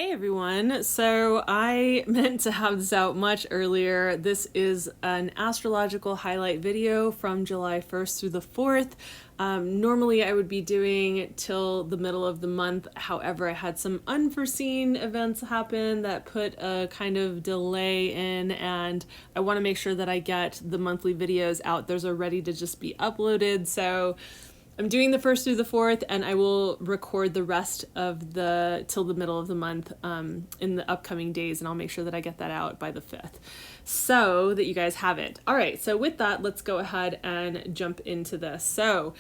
Hey everyone, so I meant to have this out much earlier. This is an astrological highlight video from July 1st through the 4th. Normally I would be doing till the middle of the month. However, I had some unforeseen events happen that put a kind of delay in, and I want to make sure that I get the monthly videos out. Those are ready to just be uploaded. So I'm doing the 1st through the 4th, and I will record the rest of the till the middle of the month in the upcoming days, and I'll make sure that I get that out by the 5th so that you guys have it. All right, so with that, let's go ahead and jump into this. So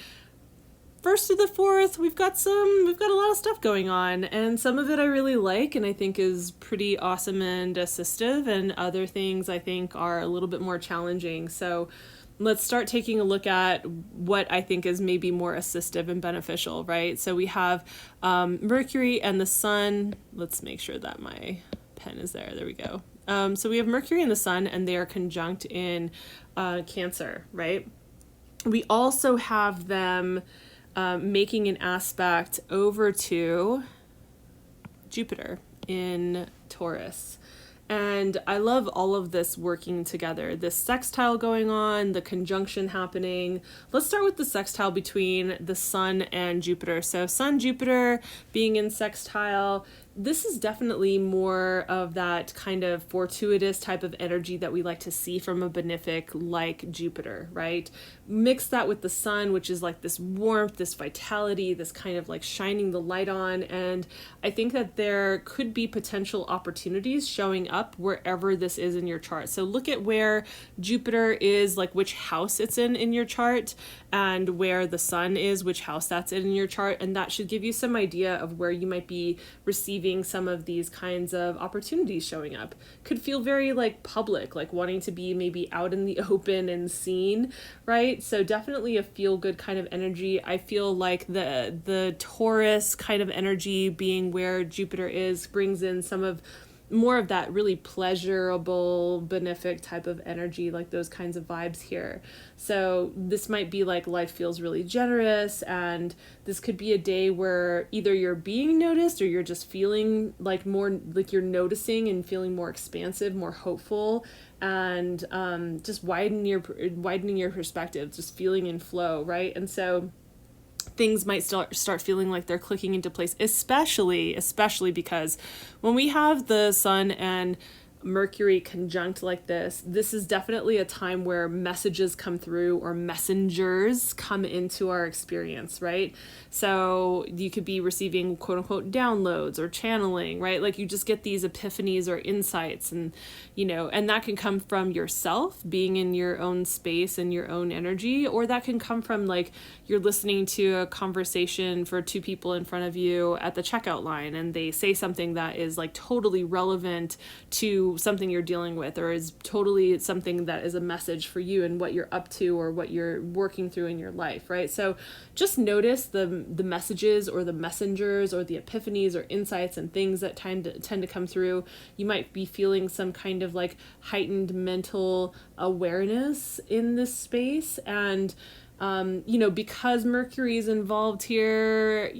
1st through the 4th, we've got a lot of stuff going on, and some of it I really like and I think is pretty awesome and assistive, and other things I think are a little bit more challenging. So let's start taking a look at what I think is maybe more assistive and beneficial, right? So we have Mercury and the Sun. Let's make sure that my pen is there. There we go. So we have Mercury and the Sun, and they are conjunct in Cancer, right? We also have them making an aspect over to Jupiter in Taurus. And I love all of this working together. This sextile going on, the conjunction happening. Let's start with the sextile between the Sun and Jupiter. So Sun, Jupiter being in sextile, this is definitely more of that kind of fortuitous type of energy that we like to see from a benefic like Jupiter, right? Mix that with the Sun, which is like this warmth, this vitality, this kind of like shining the light on. And I think that there could be potential opportunities showing up wherever this is in your chart. So look at where Jupiter is, like which house it's in your chart, and where the Sun is, which house that's in your chart. And that should give you some idea of where you might be receiving some of these kinds of opportunities showing up. Could feel very like public, like wanting to be maybe out in the open and seen, right? So definitely a feel good kind of energy. I feel like the Taurus kind of energy, being where Jupiter is, brings in some of more of that really pleasurable, benefic type of energy, like those kinds of vibes here. So this might be like life feels really generous, and this could be a day where either you're being noticed or you're just feeling like more like you're noticing and feeling more expansive, more hopeful, and just widening your perspective, just feeling in flow, right? And so things might start feeling like they're clicking into place, especially because when we have the Sun and Mercury conjunct like this is definitely a time where messages come through, or messengers come into our experience, right? So you could be receiving quote unquote downloads or channeling, right? Like you just get these epiphanies or insights, and and that can come from yourself being in your own space and your own energy, or that can come from like you're listening to a conversation for two people in front of you at the checkout line, and they say something that is like totally relevant to something you're dealing with, or is totally something that is a message for you and what you're up to or what you're working through in your life, right? So just notice the messages or the messengers or the epiphanies or insights and things that tend to come through. You might be feeling some kind of like heightened mental awareness in this space, and because Mercury is involved here,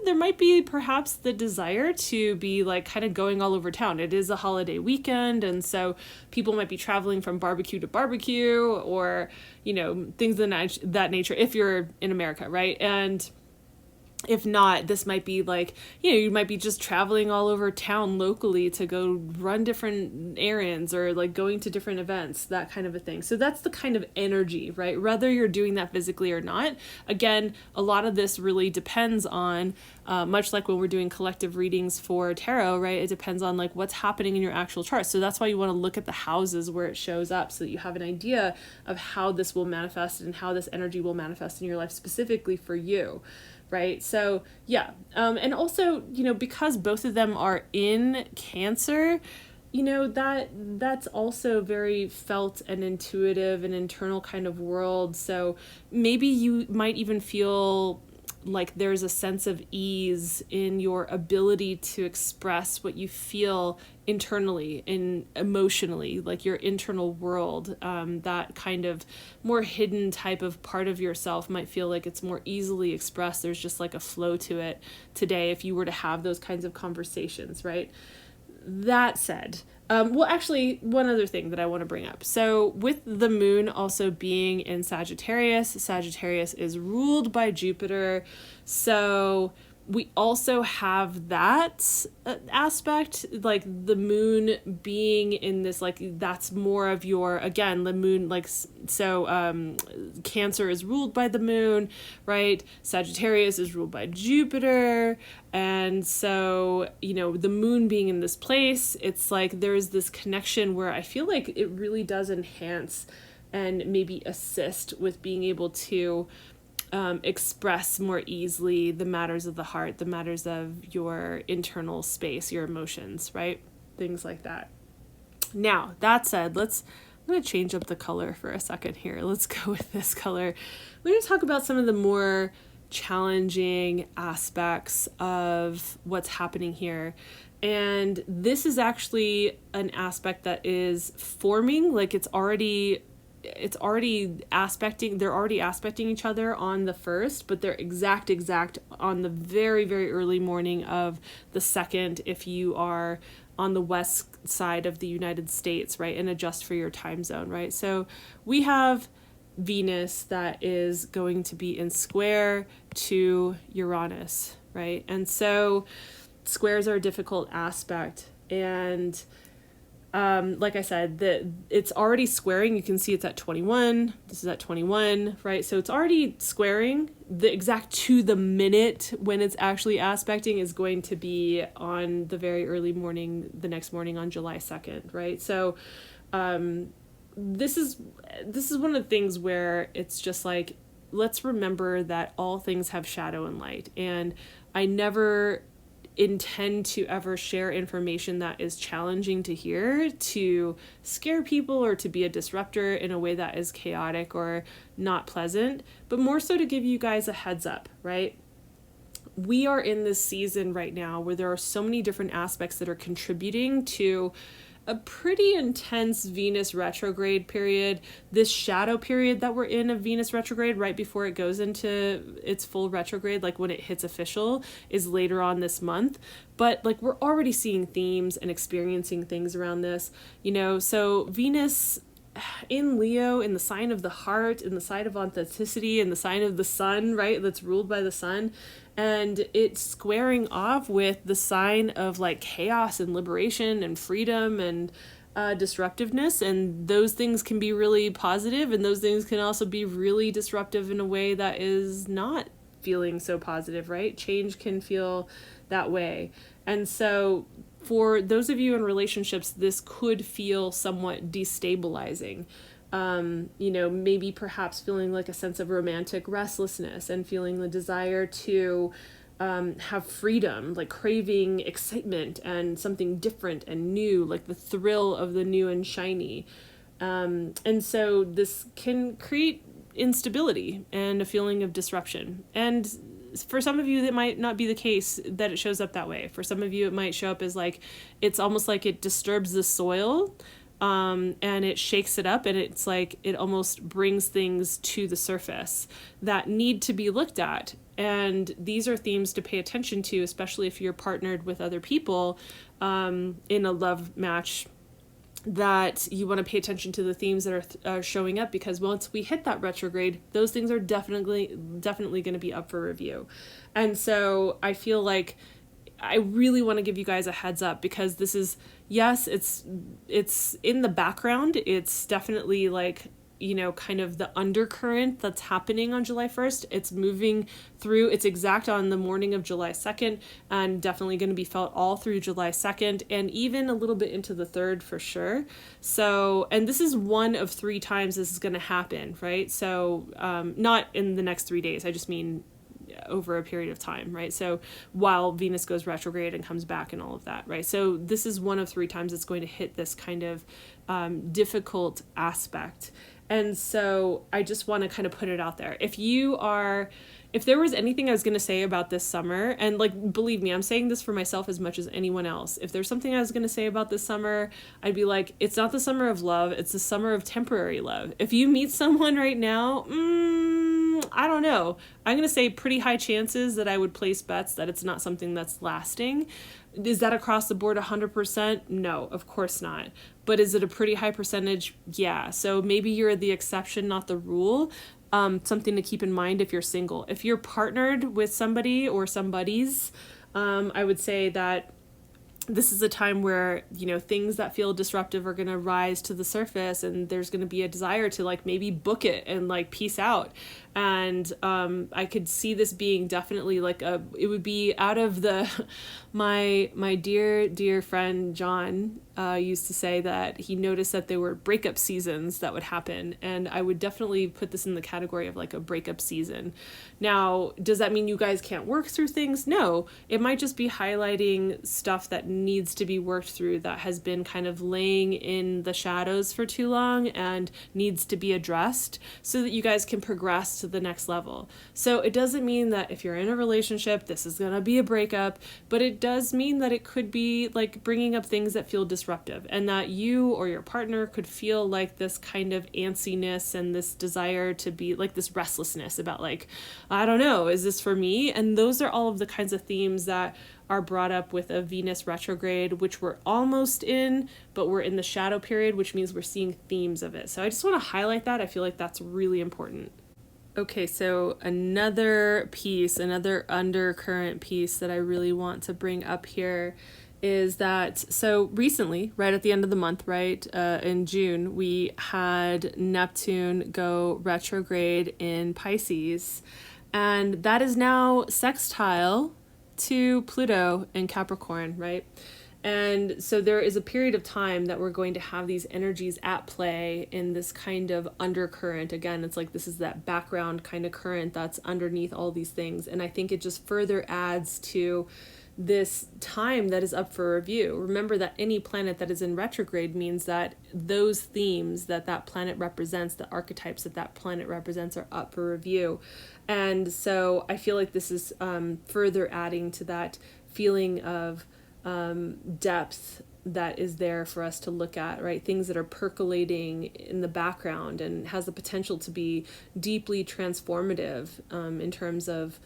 there might be perhaps the desire to be like kind of going all over town. It is a holiday weekend, and so people might be traveling from barbecue to barbecue, or, things of that nature if you're in America, right? And if not, this might be like, you might be just traveling all over town locally to go run different errands, or like going to different events, that kind of a thing. So that's the kind of energy, right? Whether you're doing that physically or not. Again, a lot of this really depends on, much like when we're doing collective readings for tarot, right? It depends on like what's happening in your actual chart. So that's why you want to look at the houses where it shows up, so that you have an idea of how this will manifest and how this energy will manifest in your life specifically for you. Right. So, yeah. And also, because both of them are in Cancer, that's also very felt and intuitive and internal kind of world. So maybe you might even feel like there's a sense of ease in your ability to express what you feel internally and emotionally, like your internal world. That kind of more hidden type of part of yourself might feel like it's more easily expressed. There's just like a flow to it today if you were to have those kinds of conversations, right? That said, well, actually, one other thing that I want to bring up. So with the moon also being in Sagittarius, Sagittarius is ruled by Jupiter. So we also have that aspect, like the moon being in this, like that's more of your, again, the moon, like, so Cancer is ruled by the moon, right? Sagittarius is ruled by Jupiter. And so, you know, the moon being in this place, it's like there's this connection where I feel like it really does enhance and maybe assist with being able to express more easily the matters of the heart, the matters of your internal space, your emotions, right? Things like that. Now, that said, I'm going to change up the color for a second here. Let's go with this color. We're going to talk about some of the more challenging aspects of what's happening here. And this is actually an aspect that is forming, like they're already aspecting each other on the 1st, but they're exact on the very, very early morning of the 2nd if you are on the west side of the United States, right? And adjust for your time zone, right? So we have Venus that is going to be in square to Uranus, right? And so squares are a difficult aspect. And like I said, it's already squaring. You can see it's at 21. This is at 21, right? So it's already squaring. The exact to the minute when it's actually aspecting is going to be on the very early morning, the next morning on July 2nd, right? So this is one of the things where it's just like, let's remember that all things have shadow and light. And I never intend to ever share information that is challenging to hear to scare people or to be a disruptor in a way that is chaotic or not pleasant, but more so to give you guys a heads up, right? We are in this season right now where there are so many different aspects that are contributing to a pretty intense Venus retrograde period. This shadow period that we're in of Venus retrograde right before it goes into its full retrograde, like when it hits official, is later on this month. But like we're already seeing themes and experiencing things around this, you know, so Venus in Leo, in the sign of the heart, in the sign of authenticity, in the sign of the sun, right? That's ruled by the sun. And it's squaring off with the sign of like chaos and liberation and freedom and disruptiveness. And those things can be really positive, and those things can also be really disruptive in a way that is not feeling so positive, right? Change can feel that way. And so for those of you in relationships, this could feel somewhat destabilizing. You know, maybe perhaps feeling like a sense of romantic restlessness and feeling the desire to have freedom, like craving excitement and something different and new, like the thrill of the new and shiny. And so this can create instability and a feeling of disruption. And for some of you, that might not be the case that it shows up that way. For some of you, it might show up as like, it's almost like it disturbs the soil. And it shakes it up, and it's like it almost brings things to the surface that need to be looked at. And these are themes to pay attention to, especially if you're partnered with other people in a love match, that you want to pay attention to the themes that are showing up, because once we hit that retrograde, those things are definitely going to be up for review. And so I feel like I really want to give you guys a heads up, because this is, yes, it's in the background. It's definitely like, you know, kind of the undercurrent that's happening on July 1st. It's moving through, it's exact on the morning of July 2nd, and definitely going to be felt all through July 2nd and even a little bit into the 3rd for sure. So, and this is one of 3 times this is going to happen, right? So, not in the next 3 days. I just mean over a period of time, right? So while Venus goes retrograde and comes back and all of that, right? So this is one of 3 times it's going to hit this kind of difficult aspect. And so I just want to kind of put it out there. If you are if there was anything I was going to say about this summer, and like, believe me, I'm saying this for myself as much as anyone else. If there's something I was going to say about this summer, I'd be like, it's not the summer of love. It's the summer of temporary love. If you meet someone right now, I don't know. I'm going to say pretty high chances that I would place bets that it's not something that's lasting. Is that across the board 100%? No, of course not. But is it a pretty high percentage? Yeah. So maybe you're the exception, not the rule. Something to keep in mind if you're single. If you're partnered with somebody or somebodies, I would say that this is a time where, you know, things that feel disruptive are going to rise to the surface, and there's going to be a desire to like maybe book it and like peace out. And I could see this being definitely like it would be out of the, my dear friend John used to say that he noticed that there were breakup seasons that would happen. And I would definitely put this in the category of like a breakup season. Now, does that mean you guys can't work through things? No, it might just be highlighting stuff that needs to be worked through that has been kind of laying in the shadows for too long and needs to be addressed so that you guys can progress to the next level. So it doesn't mean that if you're in a relationship, this is going to be a breakup, but it does mean that it could be like bringing up things that feel disruptive, and that you or your partner could feel like this kind of antsiness and this desire to be like this restlessness about like, I don't know, is this for me? And those are all of the kinds of themes that are brought up with a Venus retrograde, which we're almost in, but we're in the shadow period, which means we're seeing themes of it. So I just want to highlight that. I feel like that's really important. Okay, so another undercurrent piece that I really want to bring up here is that, so recently, right at the end of the month, right, in June, we had Neptune go retrograde in Pisces, and that is now sextile to Pluto in Capricorn, right? And so there is a period of time that we're going to have these energies at play in this kind of undercurrent. Again, it's like this is that background kind of current that's underneath all these things. And I think it just further adds to this time that is up for review. Remember that any planet that is in retrograde means that those themes that that planet represents, the archetypes that that planet represents, are up for review. And so I feel like this is further adding to that feeling of depth that is there for us to look at, right? Things that are percolating in the background and has the potential to be deeply transformative in terms of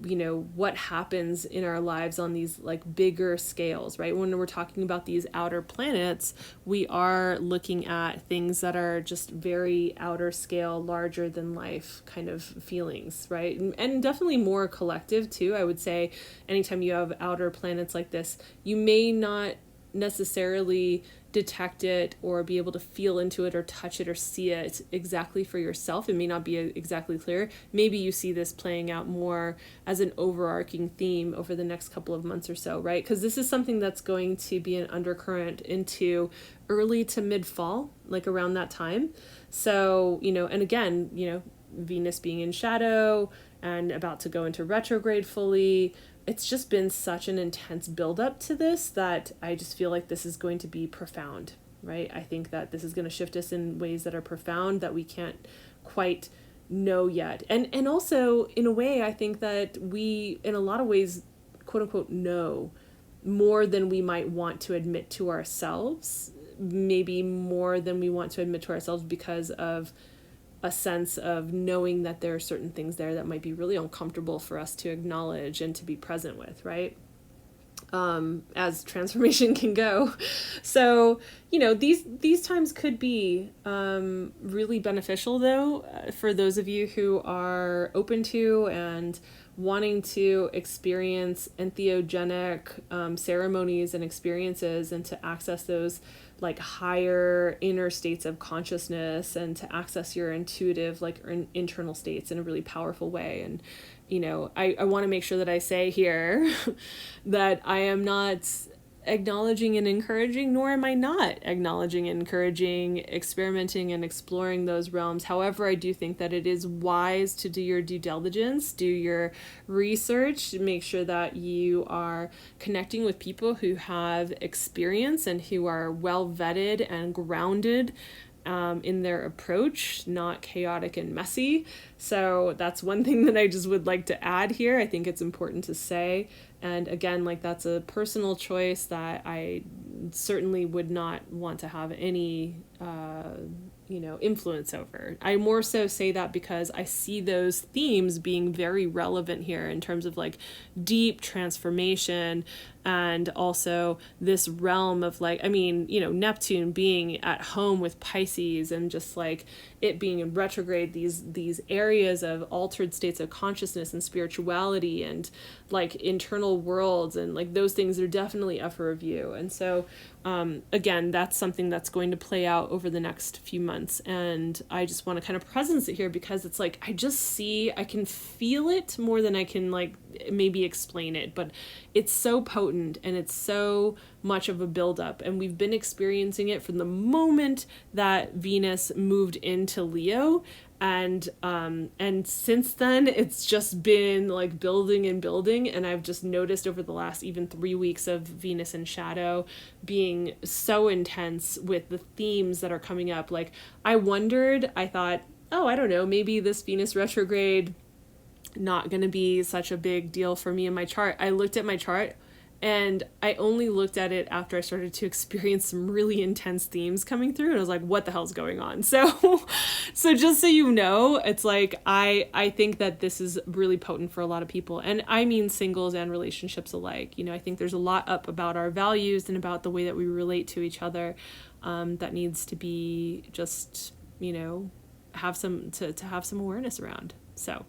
you know, what happens in our lives on these like bigger scales, right? When we're talking about these outer planets, we are looking at things that are just very outer scale, larger than life kind of feelings, right? And definitely more collective too. I would say anytime you have outer planets like this, you may not necessarily detect it or be able to feel into it or touch it or see it exactly for yourself. It may not be exactly clear. Maybe you see this playing out more as an overarching theme over the next couple of months or so, right? Because this is something that's going to be an undercurrent into early to mid-fall, like around that time. So, you know, and again, you know, Venus being in shadow and about to go into retrograde fully, it's just been such an intense buildup to this that I just feel like this is going to be profound, right? I think that this is going to shift us in ways that are profound that we can't quite know yet. And also, in a way, I think that we, in a lot of ways, quote unquote, know more than we might want to admit to ourselves, maybe more than we want to admit to ourselves because of a sense of knowing that there are certain things there that might be really uncomfortable for us to acknowledge and to be present with, right? As transformation can go. So, you know, these times could be really beneficial, though, for those of you who are open to and wanting to experience entheogenic ceremonies and experiences, and to access those like higher inner states of consciousness, and to access your intuitive like internal states in a really powerful way. And you know, I want to make sure that I say here that I am not acknowledging and encouraging, nor am I not acknowledging and encouraging experimenting and exploring those realms. However, I do think that it is wise to do your due diligence, do your research, make sure that you are connecting with people who have experience and who are well vetted and grounded in their approach, not chaotic and messy. So that's one thing that I just would like to add here. I think it's important to say. And again, like that's a personal choice that I certainly would not want to have any influence over. I more so say that because I see those themes being very relevant here in terms of like deep transformation, and also this realm of like, Neptune being at home with Pisces, and just like it being in retrograde, these areas of altered states of consciousness and spirituality and like internal worlds, and like those things are definitely up for review. And so again, that's something that's going to play out over the next few months. And I just want to kind of presence it here because it's like, I can feel it more than I can like maybe explain it, but it's so potent and it's so much of a buildup. And we've been experiencing it from the moment that Venus moved into Leo. And since then it's just been like building and building. And I've just noticed over the last even 3 weeks of Venus in shadow being so intense with the themes that are coming up. Like I thought, oh, I don't know, maybe this Venus retrograde, not going to be such a big deal for me in my chart. I looked at my chart and I only looked at it after I started to experience some really intense themes coming through. And I was like, what the hell's going on? So just so you know, it's like, I think that this is really potent for a lot of people. And I mean singles and relationships alike. I think there's a lot up about our values and about the way that we relate to each other that needs to be just, have some awareness around. So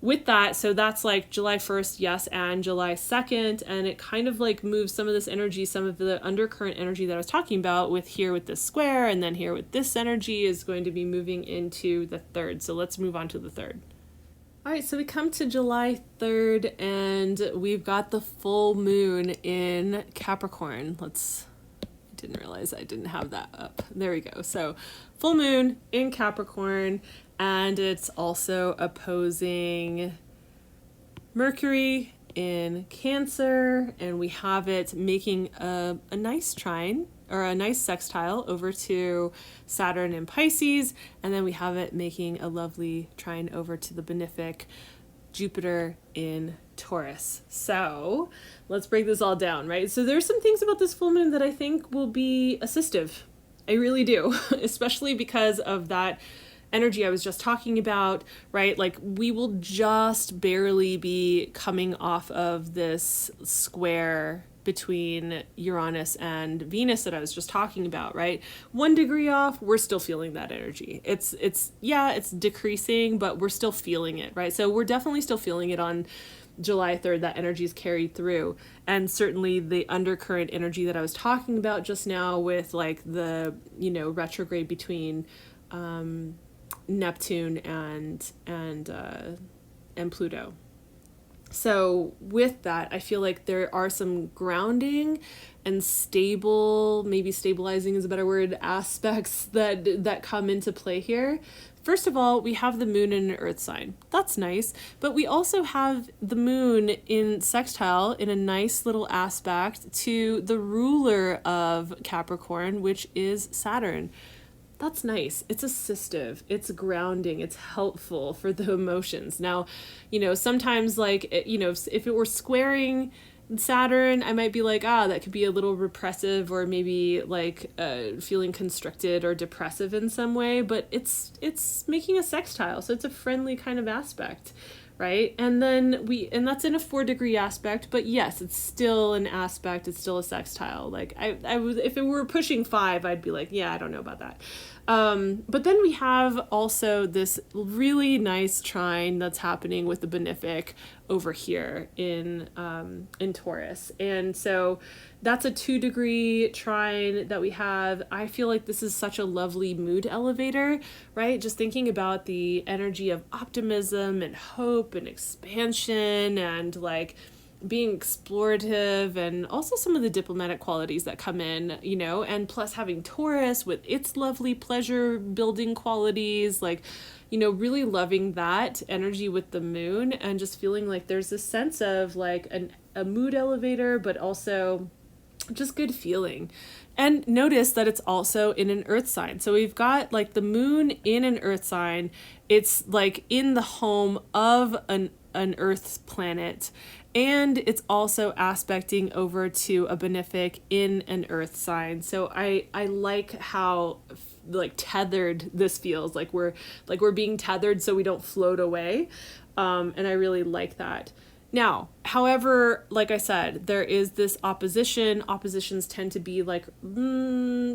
with that, so that's like July 1st, yes, and July 2nd, and it kind of like moves some of this energy, some of the undercurrent energy that I was talking about with this square, and then here with this energy is going to be moving into the 3rd. So let's move on to the 3rd. All right, so we come to July 3rd, and we've got the full moon in Capricorn. I didn't realize I didn't have that up. There we go. So full moon in Capricorn. And it's also opposing Mercury in Cancer, and we have it making a nice trine or a nice sextile over to Saturn in Pisces, and then we have it making a lovely trine over to the benefic Jupiter in Taurus. So let's break this all down, right? So there's some things about this full moon that I think will be assistive. I really do, especially because of that energy I was just talking about, right? Like we will just barely be coming off of this square between Uranus and Venus that I was just talking about, right? 1 degree off, we're still feeling that energy. It's decreasing, but we're still feeling it, right? So we're definitely still feeling it on July 3rd, that energy is carried through. And certainly the undercurrent energy that I was talking about just now with like the, retrograde between Neptune and Pluto. So with that, I feel like there are some grounding and stable, maybe stabilizing is a better word, aspects that come into play here. First of all, we have the moon in an earth sign. That's nice. But we also have the moon in sextile in a nice little aspect to the ruler of Capricorn, which is Saturn. That's nice. It's assistive. It's grounding. It's helpful for the emotions. Now, sometimes like, if it were squaring Saturn, I might be like, that could be a little repressive or maybe like feeling constricted or depressive in some way, but it's making a sextile. So it's a friendly kind of aspect, right? And then that's in a 4 degree aspect, but yes, it's still an aspect. It's still a sextile. Like I was, if it were pushing 5, I'd be like, yeah, I don't know about that. But then we have also this really nice trine that's happening with the benefic over here in Taurus. And so that's a 2 degree trine that we have. I feel like this is such a lovely mood elevator, right? Just thinking about the energy of optimism and hope and expansion and like being explorative, and also some of the diplomatic qualities that come in, and plus having Taurus with its lovely pleasure building qualities, like, really loving that energy with the moon, and just feeling like there's this sense of like a mood elevator, but also just good feeling. And notice that it's also in an earth sign. So we've got like the moon in an earth sign. It's like in the home of an earth planet. And it's also aspecting over to a benefic in an earth sign. So I like how like tethered this feels. Like we're being tethered so we don't float away. And I really like that. Now, however, like I said, there is this opposition. Oppositions tend to be like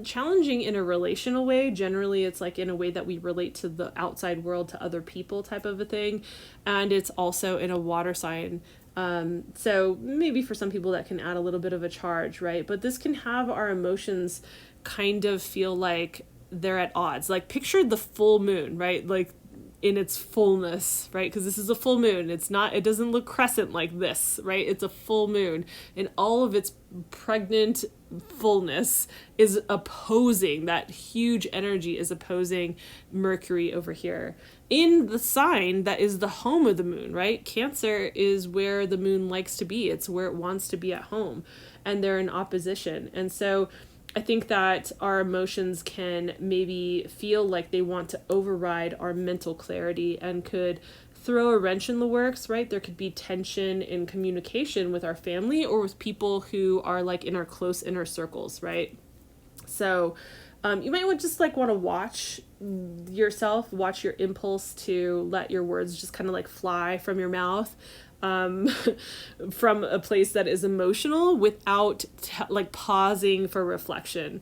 challenging in a relational way. Generally, it's like in a way that we relate to the outside world, to other people type of a thing. And it's also in a water sign. So maybe for some people that can add a little bit of a charge, right? But this can have our emotions kind of feel like they're at odds. Like picture the full moon, right? Like in its fullness, right? Because this is a full moon. It doesn't look crescent like this, right? It's a full moon, and all of its pregnant fullness is opposing, that huge energy is opposing Mercury over here in the sign that is the home of the moon, right? Cancer is where the moon likes to be. It's where it wants to be at home, and they're in opposition. And so I think that our emotions can maybe feel like they want to override our mental clarity and could throw a wrench in the works, right? There could be tension in communication with our family or with people who are like in our close inner circles, right? So you might want to watch yourself, watch your impulse to let your words just kind of like fly from your mouth. From a place that is emotional without pausing for reflection.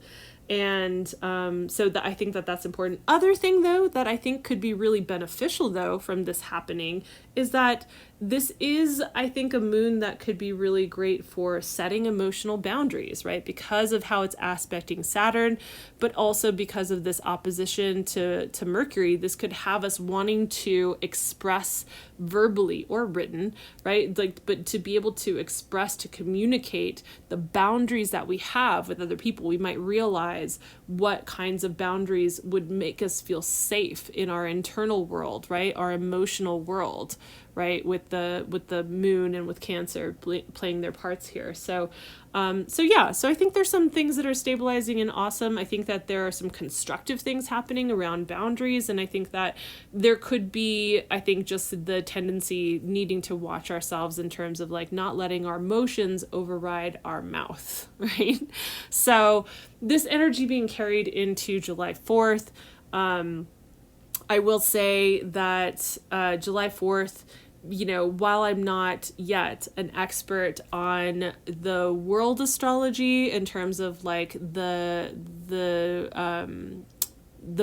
And so that I think that that's important. Other thing though that I think could be really beneficial though from this happening is that this is, I think, a moon that could be really great for setting emotional boundaries, right? Because of how it's aspecting Saturn, but also because of this opposition to Mercury, this could have us wanting to express verbally or written, right? But to be able to express, to communicate the boundaries that we have with other people, we might realize what kinds of boundaries would make us feel safe in our internal world, right? Our emotional world, right? With the moon and with Cancer playing their parts here. So I think there's some things that are stabilizing and awesome. I think that there are some constructive things happening around boundaries. And I think that there could be, I think, just the tendency needing to watch ourselves in terms of like not letting our emotions override our mouth, right? So this energy being carried into July 4th, I will say that July 4th, while I'm not yet an expert on the world astrology in terms of like the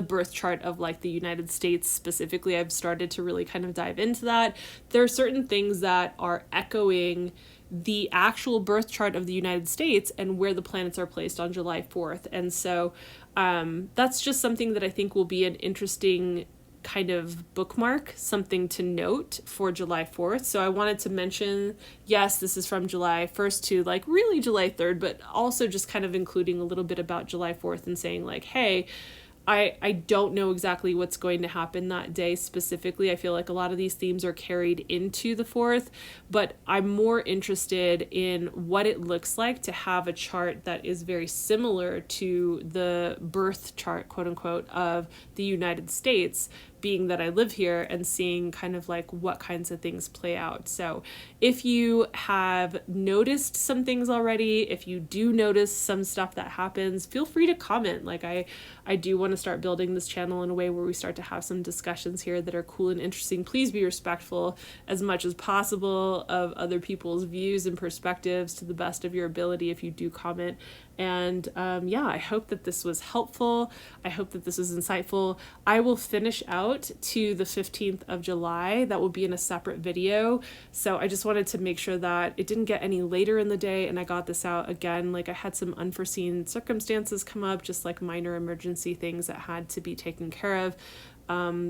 birth chart of like the United States specifically, I've started to really kind of dive into that. There are certain things that are echoing the actual birth chart of the United States and where the planets are placed on July 4th. And so that's just something that I think will be an interesting kind of bookmark, something to note for July 4th. So I wanted to mention, yes, this is from July 1st to like really July 3rd, but also just kind of including a little bit about July 4th and saying like, hey, I don't know exactly what's going to happen that day specifically. I feel like a lot of these themes are carried into the 4th, but I'm more interested in what it looks like to have a chart that is very similar to the birth chart, quote unquote, of the United States, being that I live here and seeing kind of like what kinds of things play out. So if you have noticed some things already, if you do notice some stuff that happens, feel free to comment. Like I do want to start building this channel in a way where we start to have some discussions here that are cool and interesting. Please be respectful as much as possible of other people's views and perspectives to the best of your ability if you do comment. And I hope that this was helpful. I hope that this was insightful. I will finish out to the 15th of July. That will be in a separate video. So I just wanted to make sure that it didn't get any later in the day and I got this out again. Like I had some unforeseen circumstances come up, just like minor emergency things that had to be taken care of.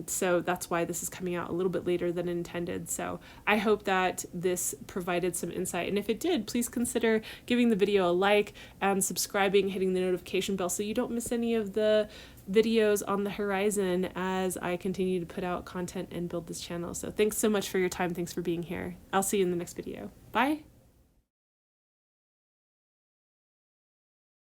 So that's why this is coming out a little bit later than intended. So I hope that this provided some insight. And if it did, please consider giving the video a like and subscribing, hitting the notification bell so you don't miss any of the videos on the horizon as I continue to put out content and build this channel. So thanks so much for your time. Thanks for being here. I'll see you in the next video. Bye.